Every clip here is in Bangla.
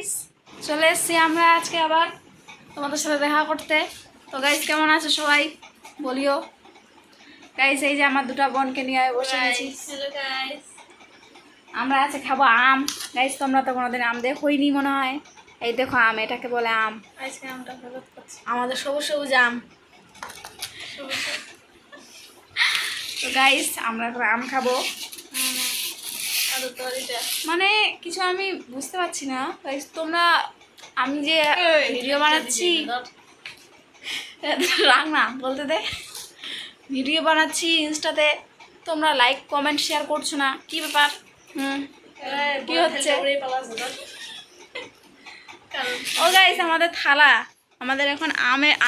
গাইস, চলে এসেছি আমরা আজকে আবার তোমাদের সাথে দেখা করতে। তো গাইস কেমন আছো সবাই বলিও। গাইস এই যে আমার দুটো বোনকে নিয়ে বসে গেছি। হ্যালো গাইস, আমরা আজকে খাবো আম। গাইস তোমরা তো কোনোদিন আম দেখোইনি মনে হয়। এই দেখো আম, এটাকে বলে আম। আজকে আমটা হলুদ করছি। আমাদের সবুজ সবুজ আম। তো গাইস আমরা এখন আম খাবো। মানে কিছু আমি বুঝতে পারছি না গাইস, তোমরা আমি যে ভিডিও বানাচ্ছি রাখ না বলতে দে, ভিডিও বানাচ্ছি ইনস্টাতে, তোমরা লাইক কমেন্ট শেয়ার করছো না, কি ব্যাপার? কি হচ্ছে? ও গাইস আমাদের থালা, আমাদের এখন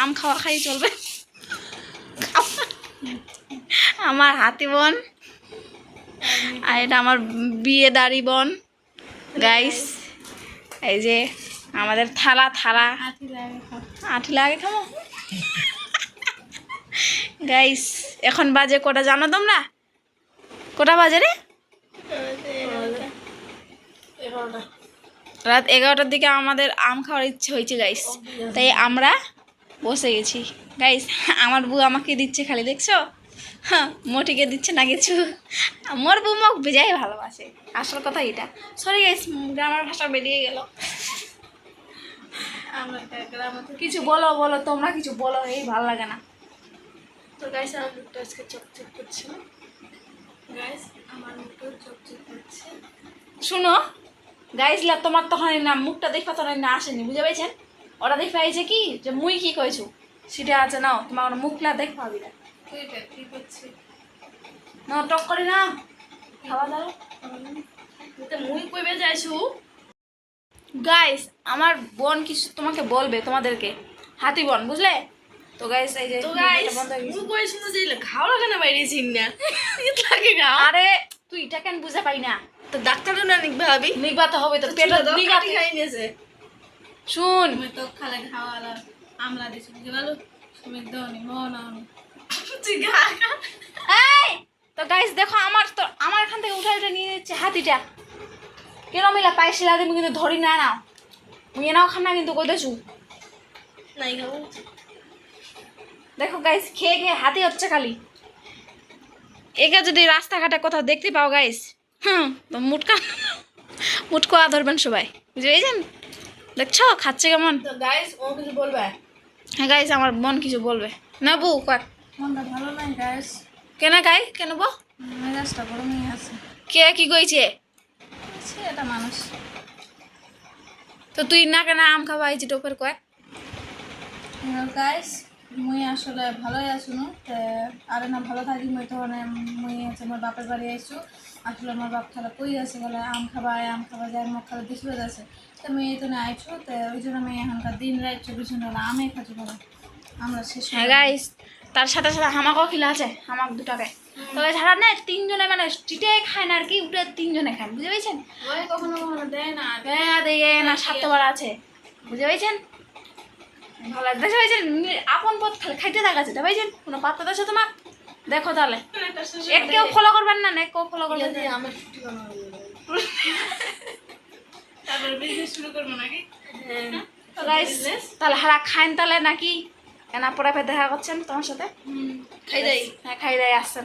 আম খাওয়া খাই চলবে। আমার হাতি বোন আর এটা আমার বিয়ে দাড়ি বোন। গাইস এই যে আমাদের থালা আঠি লাগে খাবো। গাইস এখন বাজে কটা জানো তোমরা? কটা বাজে রে? রাত 11টার দিকে আমাদের আম খাওয়ার ইচ্ছে হয়েছে গাইস, তাই আমরা বসে গেছি। গাইস আমার বউ আমাকে দিচ্ছে খালি, দেখছো? হ্যাঁ মোটিকে দিচ্ছে না কিছু। মোর বউ মোক বেজাই ভালোবাসে, আসল কথা এটা। সরি গাইস গ্রামের ভাষা বেরিয়ে গেল। কিছু বলো বলো, তোমরা কিছু বলো, এই ভালো লাগে না। তো গাইস আমার মুখটা আজকে চকচক করছে। গাইস আমার মুখটা চকচক করছে। শুনো গাইস লা তোমার তখন না মুখটা দেখবা তখন না আসেনি, বুঝে পেয়েছেন? ওরা দেখবা আইছে কি যে মুই কি কইছু সেটা আছে নাও, তোমার মুখলা দেখ পাবি না। কি করছে না টক করে না খাওয়া দাও। মুই কইবে যাইছু। গাইস আমার বোন কিছু তোমাকে বলবে, তোমাদেরকে হাতি বোন, বুঝলে? তো গাইস এই যে তো গাইস মুই কইছু যে খাও লাগে না বাইরেছি না ইত লাগে গা। আরে তুই এটা কেন বুঝা পাই না? তো ডাক্তারও না নিক ভাবি, নিগাতে হবে তো পেট নিগাতে খাই নিয়েছে। শুন মুই তো খালে খাওয়ালা আমলা দিছি বুঝে গেল তুমি দনি মন আনি তুই গা এই তো গাইস দেখো আমার এখান থেকে উঠে নিয়ে যাচ্ছে হাতিটা। কেন মিলা পাইছিলা তুমি কিন্তু ধরি না নাও, মুই নাও খানা কিন্তু কই দেছু। নাই খাবো। দেখো গাইস খেয়ে খেয়ে হাতি হচ্ছে খালি। একে যদি রাস্তাঘাটে কোথাও দেখতে পাও গাইস, তো মুটকো ধরবেন সবাই, বুঝে পেয়েছেন? দেখছো খাচ্ছে কেমন। তো গাইস ও কিছু বলবে? হ্যাঁ গাইস আমার বোন কিছু বলবে না। বউ কর মনটা ভালো নাই গাইস, কেন গাই কেন বো? মেজাজটা গরমই আছে। কে কি কইছে? সে এটা মানুষ। তো তুই না কেন আম খাওয়া হয়েছি টোপের কয়? গাইস মুই আসলে ভালোই আছুনো, আরে না ভালো থাকি মুই তখন মুই হচ্ছে আমার বাপের বাড়ি আইসু। আসলে আমার বাপ খালা কই আছে বলে আম খাবা যায়, মুখ খালা দিছিল আছে। তো মুই এই জন্য আইসু, তো ওই জন্য আমি এখনকার দিন রাত 24 ঘন্টা আমে খাচ্ছি বলে আমরা শেষ। হ্যাঁ গাইস তার সাথে সাথে হামাকও খিলা আছে, হামাক দুটাকে। তবে ছাড়া না তিনজনে মানে চিটে খায় না আর কি, উঠে তিনজনে খায়, বুঝে পেয়েছেন? ওই কখনো কখনো দেয় না। হ্যাঁ দিয়ে না স্বার্থবার আছে, বুঝে পেয়েছেন? ভালো দেখে পেয়েছেন আপন পথ খাইতে দেখাচ্ছে, দেখেছেন কোনো পাত্তা দেছো তোমার? দেখো তাহলে এক কেউ ফলো করবেন না, কেউ ফলো করবেন না। আমার ছুটি বানাবো তারপরে বিজনেস শুরু করবো নাকি? তাহলে হারা খাইন তাহলে নাকি এনা পরে দেখা করছেন তোমার সাথে? খাই যাই। হ্যাঁ খাই দেয় আসছেন।